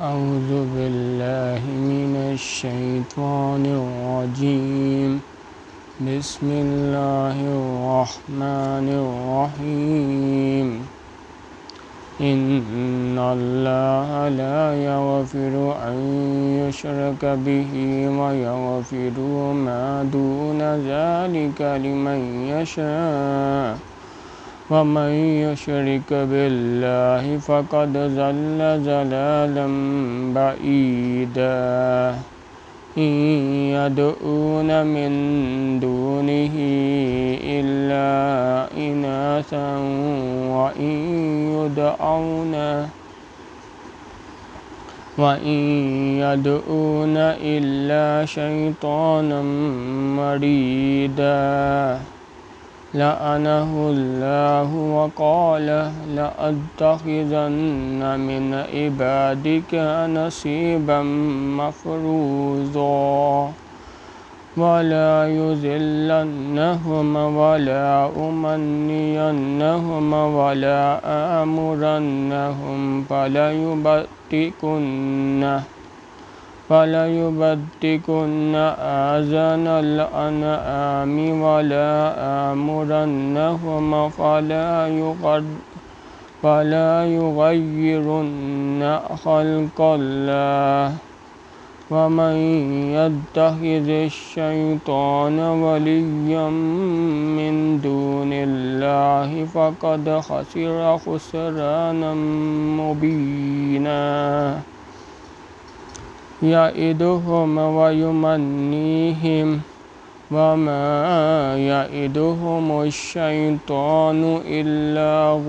أعوذ بالله من الشيطان الرجيم. بسم الله الرحمن الرحيم. إن الله لا يغفر أن يشرك به ويغفر ما دون ذلك لمن يشاء ومن يشرك بالله فقد ضل ضلالا بعيدا. إن يدعون من دونه إلا إناثا وإن يدعون إلا شيطانا مريدا. لعنه الله وقال لأتخذن من عبادك نصيبا مفروضا ولا يذلنهم ولا أمنينهم ولا آمرنهم فليبتكن آذان الأنعام ولا آمرنهم فلا يغيرن خلق الله. ومن يتخذ الشيطان وليا من دون الله فقد خسر خسرانا مبينا. يعدهم ويمنيهم وما يعدهم الشيطان إلا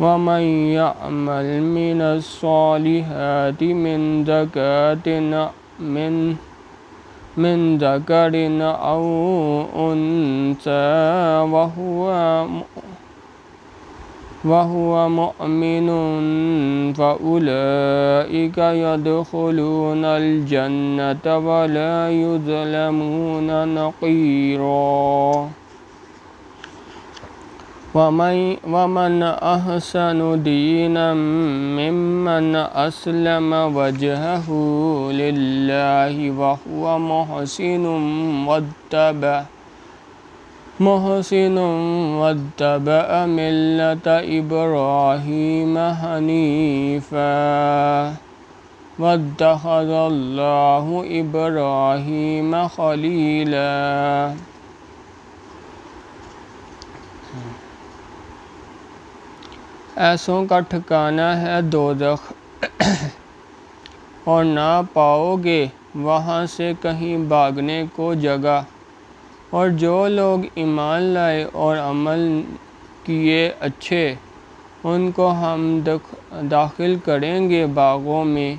ومن يعمل من الصالحات من ذكر أو أنثى وهو مؤمن فأولئك يدخلون الجنة ولا يظلمون نقيرا ومن أحسن دينا ممن أسلم وجهه لله وهو محسن واتبع ملة إبراهيم حنيفا واتخذ الله إبراهيم خليلا۔ ایسوں کا ٹھکانہ ہے دوزخ، اور نہ پاؤ گے وہاں سے کہیں بھاگنے کو جگہ۔ اور جو لوگ ایمان لائے اور عمل کیے اچھے، ان کو ہم داخل کریں گے باغوں میں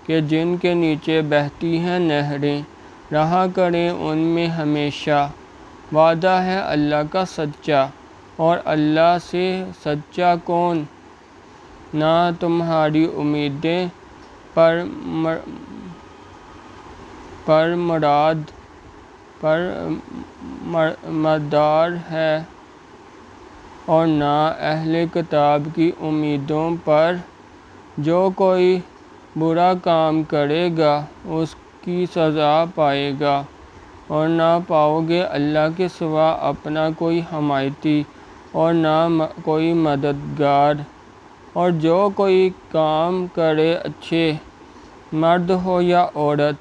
کہ جن کے نیچے بہتی ہیں نہریں، رہا کریں ان میں ہمیشہ۔ وعدہ ہے اللہ کا سچا، اور اللہ سے سچا کون؟ نہ تمہاری امیدیں پر مدار ہے، اور نہ اہل کتاب کی امیدوں پر۔ جو کوئی برا کام کرے گا اس کی سزا پائے گا، اور نہ پاؤ گے اللہ کے سوا اپنا کوئی حمایتی اور نہ کوئی مددگار۔ اور جو کوئی کام کرے اچھے، مرد ہو یا عورت،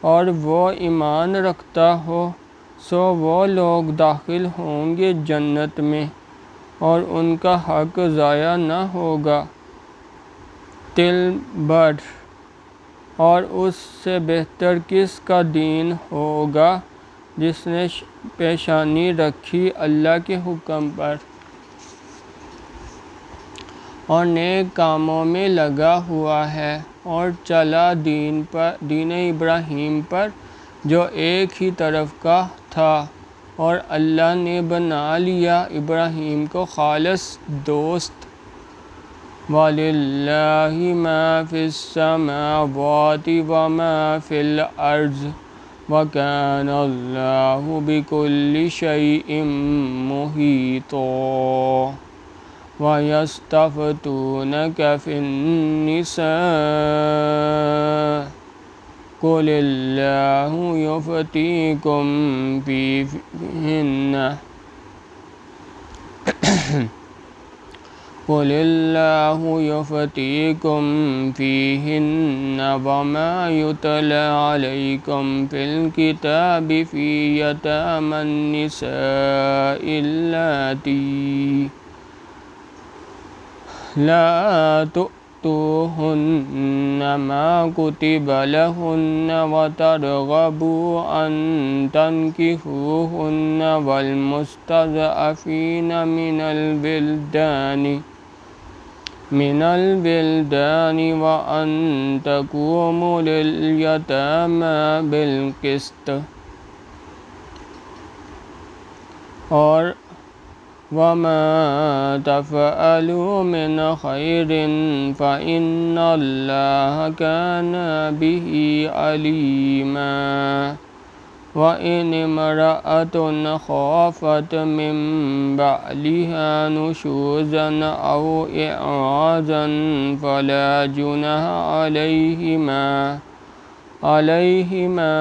اور وہ ایمان رکھتا ہو، سو وہ لوگ داخل ہوں گے جنت میں، اور ان کا حق ضائع نہ ہوگا۔ تل بر، اور اس سے بہتر کس کا دین ہوگا جس نے پیشانی رکھی اللہ کے حکم پر اور نیک کاموں میں لگا ہوا ہے، اور چلا دین ابراہیم پر جو ایک ہی طرف کا تھا، اور اللہ نے بنا لیا ابراہیم کو خالص دوست۔ وَلِلَّهِ مَا فِي السَّمَاوَاتِ وَمَا فِي الْأَرْضِ وَكَانَ اللَّهُ بِكُلِّ شَيْءٍ مُحِيطًا۔ وَيَسْتَفْتُونَكَ فِي النِّسَاءِ قُلِ اللَّهُ يُفْتِيكُمْ فِيهِنَّ وَمَا يُتْلَى عَلَيْكُمْ فِي الْكِتَابِ فِي يَتَامَى النِّسَاءِ اللَّاتِي لَا تُؤْتُوهُنَّ مَا كُتِبَ لَهُنَّ وَتَرْغَبُوا أَن تَنكِحُوهُنَّ وَالْمُسْتَضْعَفِينَ مِنَ الْوِلْدَانِ وَأَن تَقُومُوا لِلْيَتَامَى بِالْقِسْطِ۔ اور وَمَا تَفْعَلُوا مِنْ خَيْرٍ فَإِنَّ اللَّهَ كَانَ بِهِ عَلِيمًا۔ وَإِنِ امْرَأَةٌ خَافَتْ مِنْ بَعْلِهَا نُشُوزًا أَوْ إِعْرَاضًا فَلَا جُنَاحَ عَلَيْهِمَا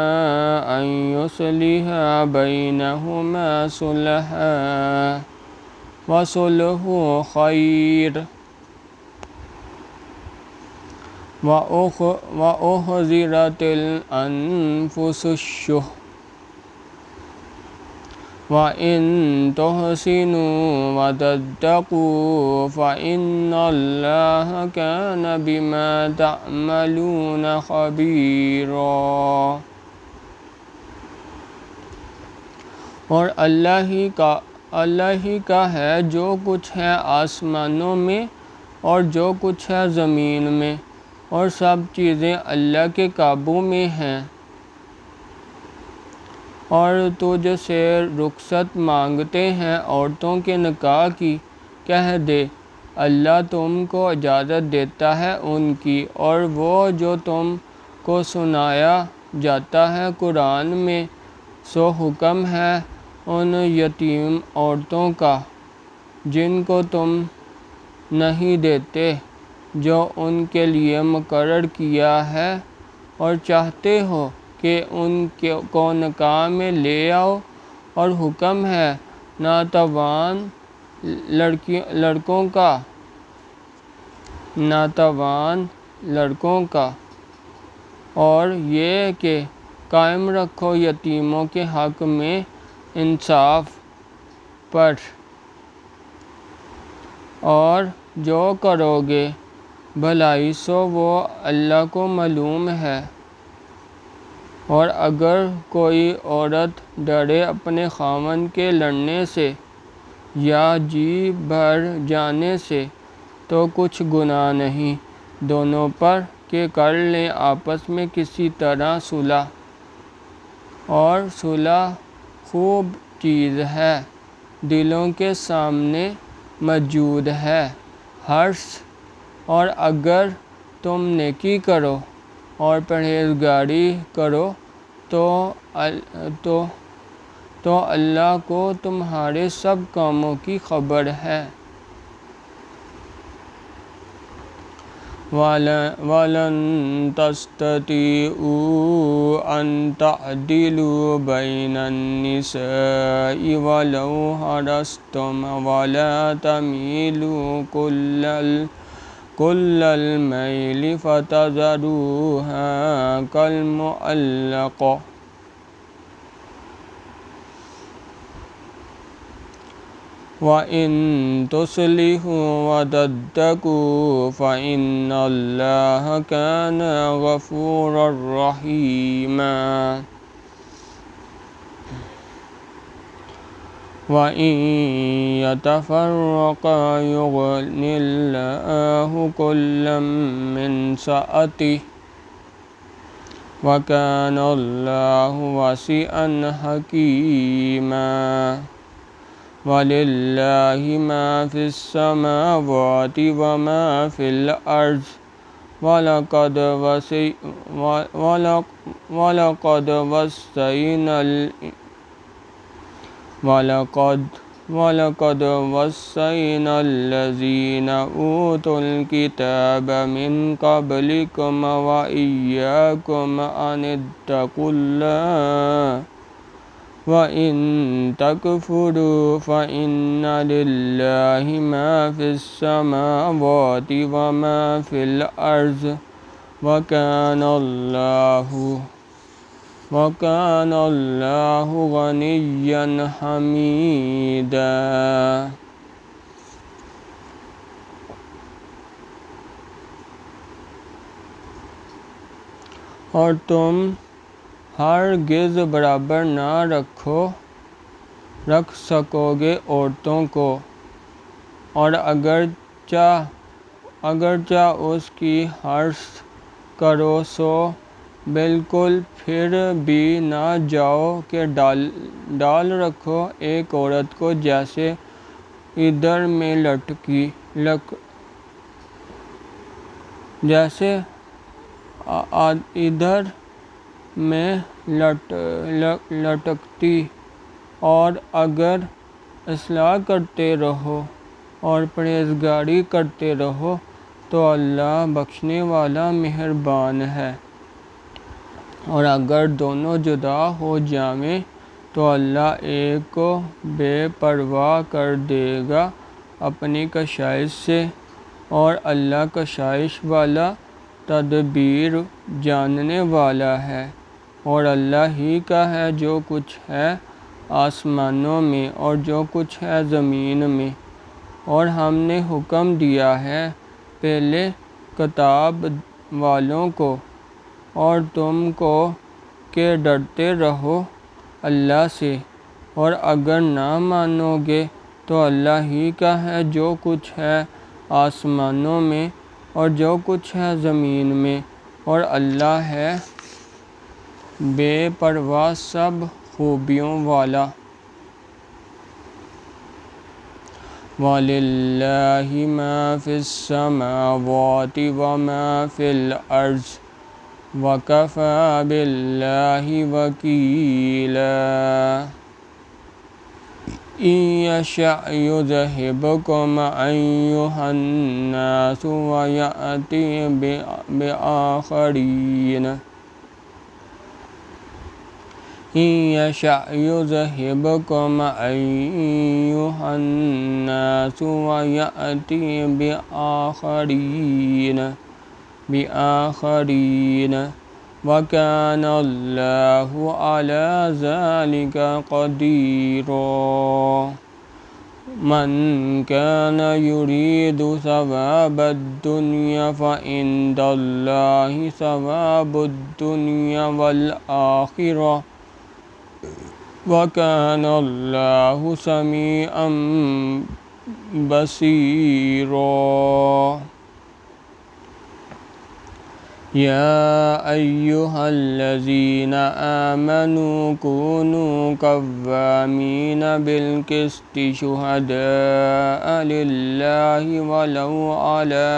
أَنْ يُصْلِحَا بَيْنَهُمَا صُلْحًا، وَالصُّلْحُ خَيْرٌ۔ وَأُحْضِرَتِ الْأَنْفُسُ الشُّحَّ وَإِن تُحْسِنُوا وَتَتَّقُوا فَإِنَّ اللَّهَ كَانَ بِمَا تَعْمَلُونَ خَبِيرًا۔ اور اللہ ہی کا ہے جو کچھ ہے آسمانوں میں اور جو کچھ ہے زمین میں، اور سب چیزیں اللہ کے قابو میں ہیں۔ اور تجھ سے رخصت مانگتے ہیں عورتوں کے نکاح کی، کہہ دے اللہ تم کو اجازت دیتا ہے ان کی، اور وہ جو تم کو سنایا جاتا ہے قرآن میں، سو حکم ہے ان یتیم عورتوں کا جن کو تم نہیں دیتے جو ان کے لیے مقرر کیا ہے، اور چاہتے ہو کہ ان کو نکاح میں لے آؤ، اور حکم ہے ناتوان لڑکوں کا، اور یہ کہ قائم رکھو یتیموں کے حق میں انصاف پر، اور جو کرو گے بھلائی سو وہ اللہ کو معلوم ہے۔ اور اگر کوئی عورت ڈرے اپنے خاوند کے لڑنے سے یا جی بھر جانے سے تو کچھ گناہ نہیں دونوں پر کہ کر لیں آپس میں کسی طرح صلح، اور صلح خوب چیز ہے، دلوں کے سامنے موجود ہے حرص۔ اور اگر تم نیکی کرو اور پرہیزگاری کرو تو اللہ کو تمہارے سب کاموں کی خبر ہے۔ وَلَن تَسْتَطِيعُوا أَن تَعْدِلُوا بَيْنَ النِّسَاءِ وَلَوْ حَرَصْتُمْ وَلَا تَمِيلُوا كُلَّ الْمَيْلِ فَتَذَرُوهَا كَالْمُعَلَّقَةِ ۚ وَإِن تُصْلِحُوا وَتَتَّقُوا فَإِنَّ اللَّهَ كَانَ غَفُورًا رَّحِيمًا۔ وَإِن يَتَفَرَّقَا يُغْنِ اللَّهُ كُلًّا مِّن سَعَتِهِ ۚ وَكَانَ اللَّهُ وَاسِعًا حَكِيمًا۔ وَلِلَّهِ مَا فِي السَّمَاوَاتِ وَمَا فِي الْأَرْضِ ۚ وَلَقَدْ وَصَّيْنَا الَّذِينَ أُوتُوا الْكِتَابَ مِن قَبْلِكُمْ وَإِيَّاكُمْ أَنِ اتَّقُوا اللَّهَ ۚ وَإِن تَكْفُرُوا فَإِنَّ لِلَّهِ مَا فِي السَّمَاوَاتِ وَمَا فِي الْأَرْضِ ۚ وَكَانَ اللَّهُ غَنِيًّا حَمِيدًا۔ اور تم ہرگز برابر نہ رکھ سکو گے عورتوں کو، اور اگرچہ اس کی حرص کرو سو بالکل پھر بھی نہ جاؤ کہ ڈال رکھو ایک عورت کو جیسے ادھر میں لٹکتی، اور اگر اصلاح کرتے رہو اور پرہیزگاری کرتے رہو تو اللہ بخشنے والا مہربان ہے۔ اور اگر دونوں جدا ہو جائیں تو اللہ ایک کو بے پرواہ کر دے گا اپنی کشائش سے، اور اللہ کشائش والا تدبیر جاننے والا ہے۔ اور اللہ ہی کا ہے جو کچھ ہے آسمانوں میں اور جو کچھ ہے زمین میں، اور ہم نے حکم دیا ہے پہلے کتاب والوں کو اور تم کو کہ ڈرتے رہو اللہ سے، اور اگر نہ مانو گے تو اللہ ہی کا ہے جو کچھ ہے آسمانوں میں اور جو کچھ ہے زمین میں، اور اللہ ہے بے پرواہ سب خوبیوں والا۔ وَلِلَّهِ مَا فِي السَّمَاوَاتِ وَمَا فِي الْأَرْضِ وَكَفَى بِاللَّهِ وَكِيلًا إِن يَشَأْ يُذْهِبْكُمْ أَيُّهَا النَّاسُ وَيَأْتِ بِآخَرِينَ إِن يَشَأْ يُذْهِبْكُمْ أَيُّهَا النَّاسُ وَيَأْتِ بِآخَرِينَ وَكَانَ اللَّهُ عَلَى ذَلِكَ قَدِيرًا مَنْ كَانَ يُرِيدُ ثَوَابَ الدُّنْيَا فَعِندَ اللَّهِ ثَوَابُ الدُّنْيَا وَالْآخِرَةِ وَكَانَ اللَّهُ سَمِيعًا بَصِيرًا يَا أَيُّهَا الَّذِينَ آمَنُوا كُونُوا قَوَّامِينَ بِالْقِسْطِ شُهَدَاءَ لِلَّهِ وَلَوْ عَلَى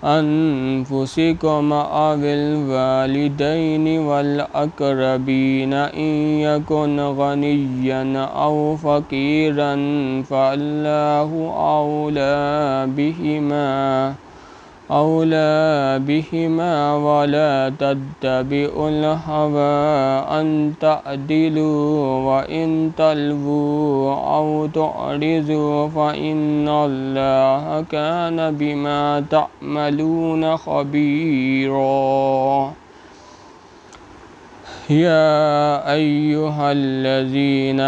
أَنفُسِكُمْ أَوِ الْوَالِدَيْنِ وَالْأَقْرَبِينَ إِن يَكُنْ غَنِيًّا أَوْ فَقِيرًا فَاللَّهُ أَوْلَىٰ بِهِمَا وَلَا تَتَّبِعُوا الْهَوَىٰ أَن تَعْدِلُوا وَإِن تَلْوُوا أَوْ تُعْرِضُوا فَإِنَّ اللَّهَ كَانَ بِمَا تَعْمَلُونَ خَبِيرًا يَا أَيُّهَا الَّذِينَ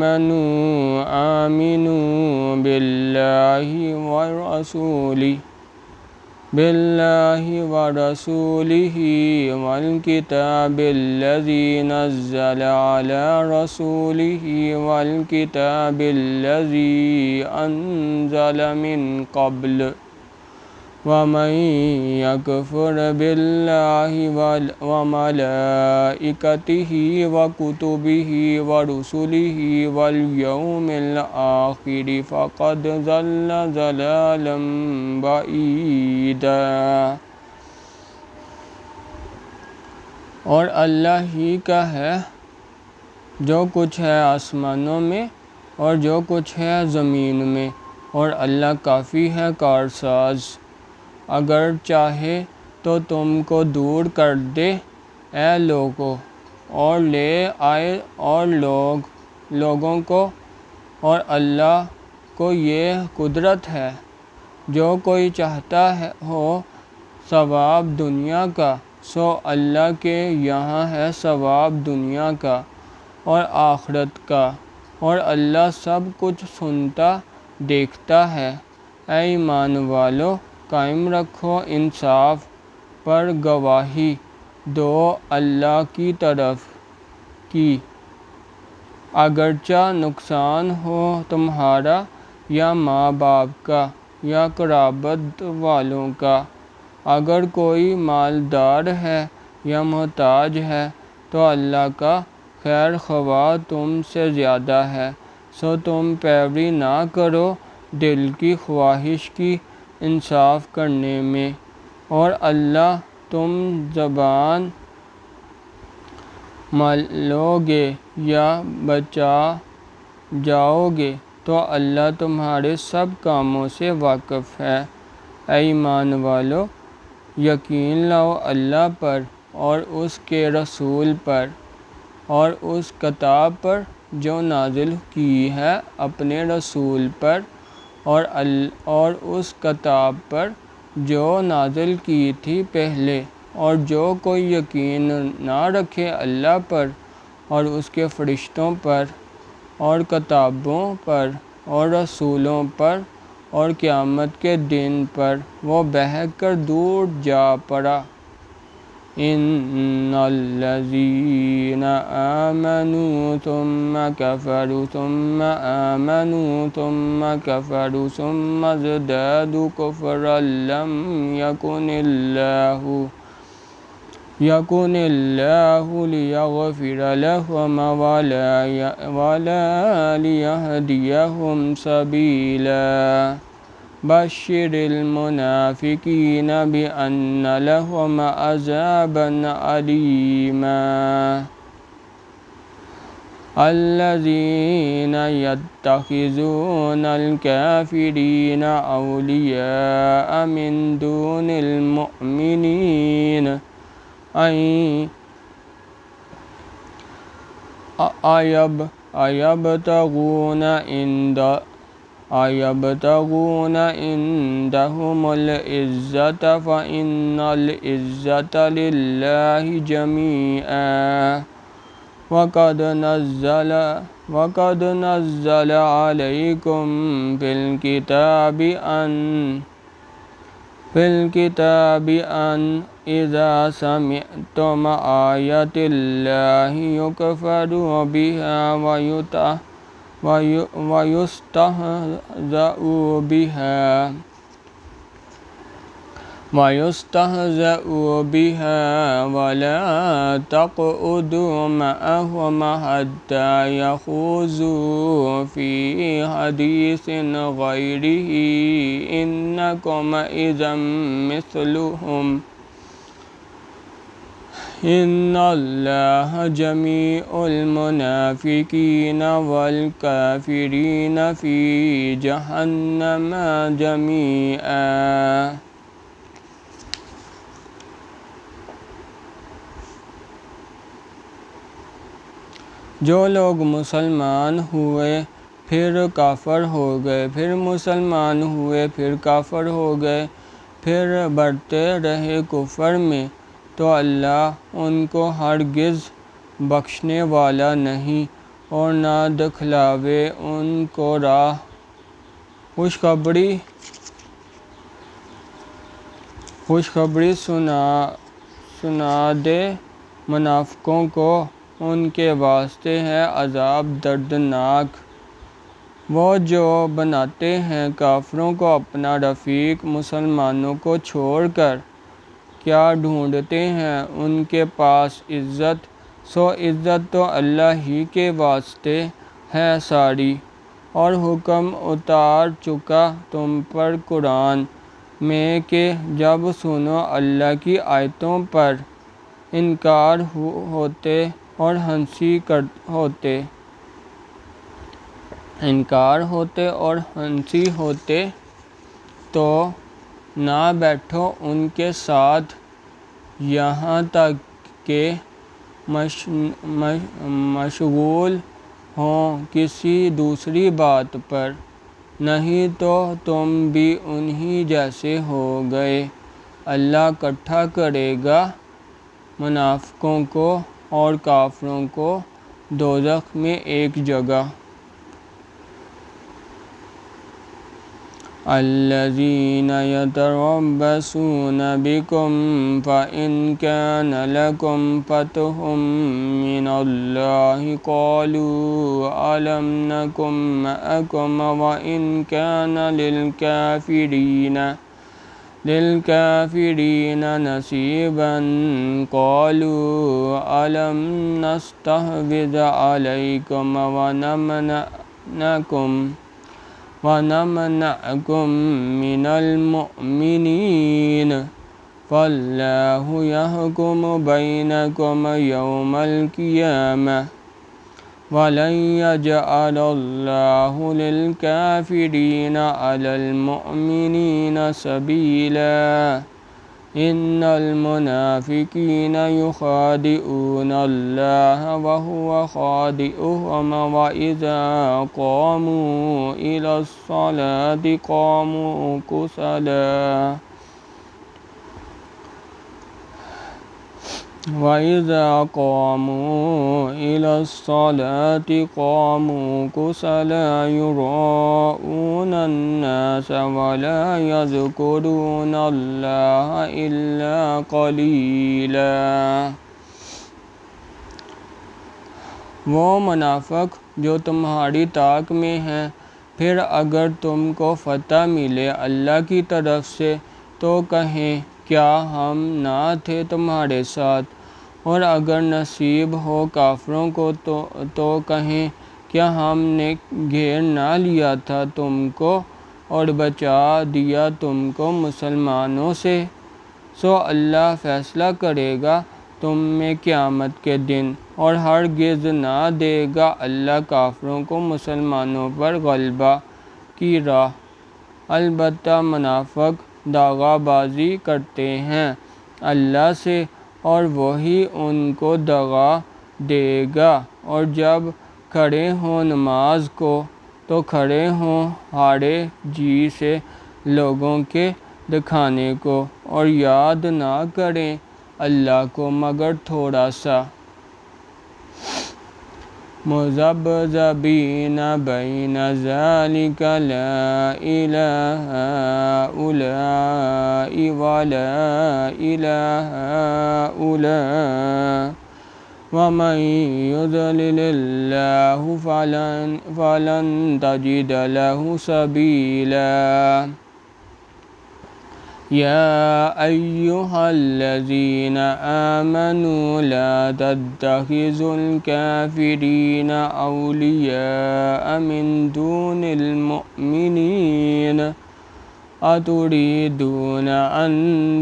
آمِنُوا بِاللَّهِ وَرَسُولِهِ وَالْكِتَابِ الَّذِي نَزَّلَ عَلَىٰ رَسُولِهِ وَالْكِتَابِ الَّذِي أَنزَلَ مِن قَبْلُ وَمَن يَكْفُرْ بِاللَّهِ وَمَلَائِكَتِهِ وَكُتُبِهِ وَرُسُلِهِ وَالْيَوْمِ الْآخِرِ فَقَدْ ضَلَّ ضَلَالًا بَعِيدًا اور اللہ ہی کا ہے جو کچھ ہے آسمانوں میں اور جو کچھ ہے زمین میں، اور اللہ کافی ہے کارساز۔ اگر چاہے تو تم کو دور کر دے اے لوگو، اور لے آئے اور لوگوں کو، اور اللہ کو یہ قدرت ہے۔ جو کوئی چاہتا ہو ثواب دنیا کا، سو اللہ کے یہاں ہے ثواب دنیا کا اور آخرت کا، اور اللہ سب کچھ سنتا دیکھتا ہے۔ اے ایمان والو، قائم رکھو انصاف پر گواہی دو اللہ کی طرف کی، اگرچہ نقصان ہو تمہارا یا ماں باپ کا یا قرابت والوں کا۔ اگر کوئی مالدار ہے یا محتاج ہے تو اللہ کا خیر خواہ تم سے زیادہ ہے، سو تم پیروی نہ کرو دل کی خواہش کی انصاف کرنے میں، اور اللہ تم زبان مالو گے یا بچا جاؤ گے تو اللہ تمہارے سب کاموں سے واقف ہے۔ اے ایمان والو، یقین لاؤ اللہ پر اور اس کے رسول پر اور اس کتاب پر جو نازل کی ہے اپنے رسول پر، اور اس کتاب پر جو نازل کی تھی پہلے، اور جو کوئی یقین نہ رکھے اللہ پر اور اس کے فرشتوں پر اور کتابوں پر اور رسولوں پر اور قیامت کے دن پر، وہ بہک کر دور جا پڑا۔ إن الذين آمنوا ثم كفروا ثم آمنوا ثم كفروا ثم ازدادوا كفرا لم يكن الله ليغفر لهم ولا ليهديهم سبيلا بشر المنافقين بأن لهم عذابا أليما الذين يتخذون الكافرين أولياء من دون المؤمنين أيبتغون عندهم العزة فإن العزة لله جميعا وقد نزل عليكم في الكتاب أن إذا سمعتم آيات الله يكفر بها ويستهزأ بها ولا تقعدوا معهم حتى يخوضوا في حديث غيره إنكم إذا مثلهم إن الله جميع المنافقين والكافرين في جهنم جميعا جو لوگ مسلمان ہوئے پھر کافر ہو گئے، پھر مسلمان ہوئے پھر کافر ہو گئے، پھر بڑھتے رہے کفر میں، تو اللہ ان کو ہرگز بخشنے والا نہیں اور نہ دکھلاوے ان کو راہ۔ خوشخبری سنا دے منافقوں کو، ان کے واسطے ہے عذاب دردناک۔ وہ جو بناتے ہیں کافروں کو اپنا رفیق، مسلمانوں کو چھوڑ کر کیا ڈھونڈتے ہیں ان کے پاس عزت؟ سو عزت تو اللہ ہی کے واسطے ہے ساری، اور حکم اتار چکا تم پر قرآن میں کہ جب سنو اللہ کی آیتوں پر انکار ہوتے اور ہنسی ہوتے تو نہ بیٹھو ان کے ساتھ یہاں تک کہ مشغول ہوں کسی دوسری بات پر، نہیں تو تم بھی انہی جیسے ہو گئے۔ اللہ اکٹھا کرے گا منافقوں کو اور کافروں کو دوزخ میں ایک جگہ۔ الذين يتربصون بكم فإن كان لكم فتح من الله قالوا ألم نكن معكم وإن كان للكافرين نصيبا قالوا ألم نستحوذ عليكم ونمنعكم من المؤمنين فالله يحكم بينكم يوم القيامة ولن يجعل الله للكافرين على المؤمنين سبيلا إن المنافقين يخادعون الله وهو خادعهم وإذا قاموا إلى الصلاة قاموا كسالى وَإِذَا قَامُوا إِلَى الصَّلَاةِ قَامُوا كُسَالَىٰ يُرَاءُونَ النَّاسَ وَلَا يَذْكُرُونَ اللَّهَ إِلَّا قَلِيلًا۔ وہ منافق جو تمہاری طاق میں ہیں، پھر اگر تم کو فتح ملے اللہ کی طرف سے تو کہیں کیا ہم نہ تھے تمہارے ساتھ، اور اگر نصیب ہو کافروں کو تو کہیں کیا ہم نے گھیر نہ لیا تھا تم کو اور بچا دیا تم کو مسلمانوں سے۔ سو اللہ فیصلہ کرے گا تم میں قیامت کے دن، اور ہرگز نہ دے گا اللہ کافروں کو مسلمانوں پر غلبہ کی راہ۔ البتہ منافق دغا بازی کرتے ہیں اللہ سے، اور وہی ان کو دغا دے گا، اور جب کھڑے ہوں نماز کو تو کھڑے ہوں ہارے جی سے لوگوں کے دکھانے کو، اور یاد نہ کریں اللہ کو مگر تھوڑا سا۔ مذبذبین بین ذلک لا الہ ہؤلاء ولا الہ ہؤلاء ومن یضلل اللہ فلن تجد له سبیلا۔ یا ایہا الذین آمنوا لا تتخذوا الکافرین اولیاء من دون المؤمنین اتریدون ان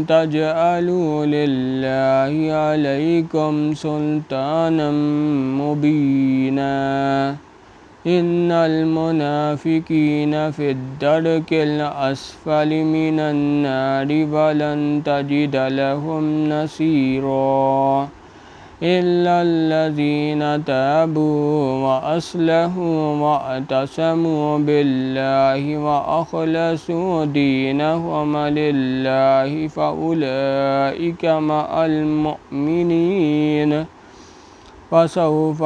تجعلوا للہ علیکم سلطانا مبینا ان المنافقین فی الدرک الاسفل من النار ولن تجد لهم نصیرا الا الذین تابوا واصلحوا واعتصموا باللہ واخلصوا دینہم للہ فاولئک مع المؤمنین فسوف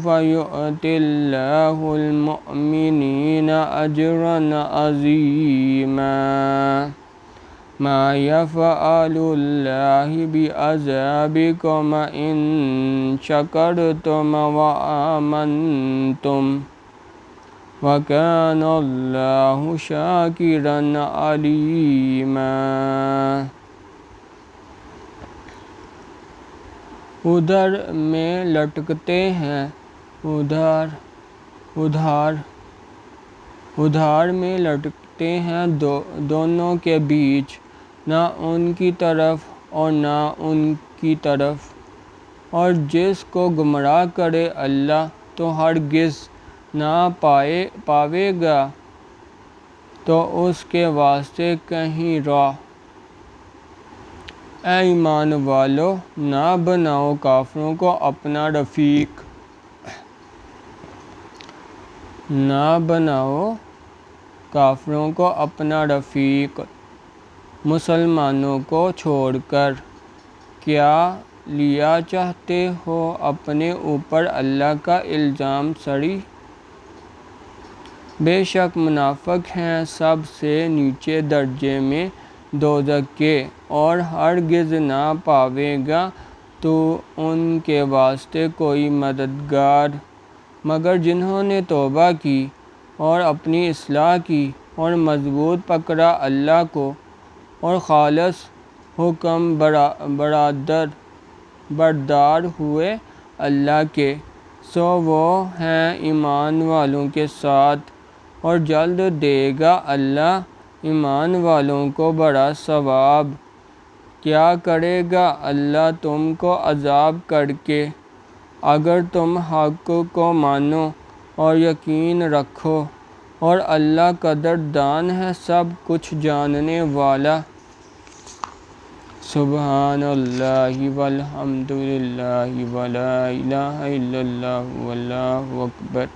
يؤتي الله المؤمنين أجرا عظيما۔ ما يفعل الله بعذابكم إن شكرتم وآمنتم وكان الله شاكرا عليما۔ ادھر میں لٹکتے ہیں ادھار میں لٹکتے ہیں دونوں کے بیچ، نہ ان کی طرف اور نہ ان کی طرف، اور جس کو گمراہ کرے اللہ تو ہرگز نہ پاوے گا تو اس کے واسطے کہیں راہ۔ اے ایمان والو، نہ بناؤ کافروں کو اپنا رفیق، نہ بناؤ کافروں کو اپنا رفیق مسلمانوں کو چھوڑ کر۔ کیا لیا چاہتے ہو اپنے اوپر اللہ کا الزام سری؟ بے شک منافق ہیں سب سے نیچے درجے میں دوزخ کے، اور ہرگز نہ پاوے گا تو ان کے واسطے کوئی مددگار مگر جنہوں نے توبہ کی اور اپنی اصلاح کی اور مضبوط پکڑا اللہ کو اور خالص حکم بردار ہوئے اللہ کے، سو وہ ہیں ایمان والوں کے ساتھ، اور جلد دے گا اللہ ایمان والوں کو بڑا ثواب۔ کیا کرے گا اللہ تم کو عذاب کر کے اگر تم حق کو مانو اور یقین رکھو، اور اللہ قدردان ہے سب کچھ جاننے والا۔ سبحان اللہ والحمد للہ ولا الہ الا اللہ واللہ اکبر۔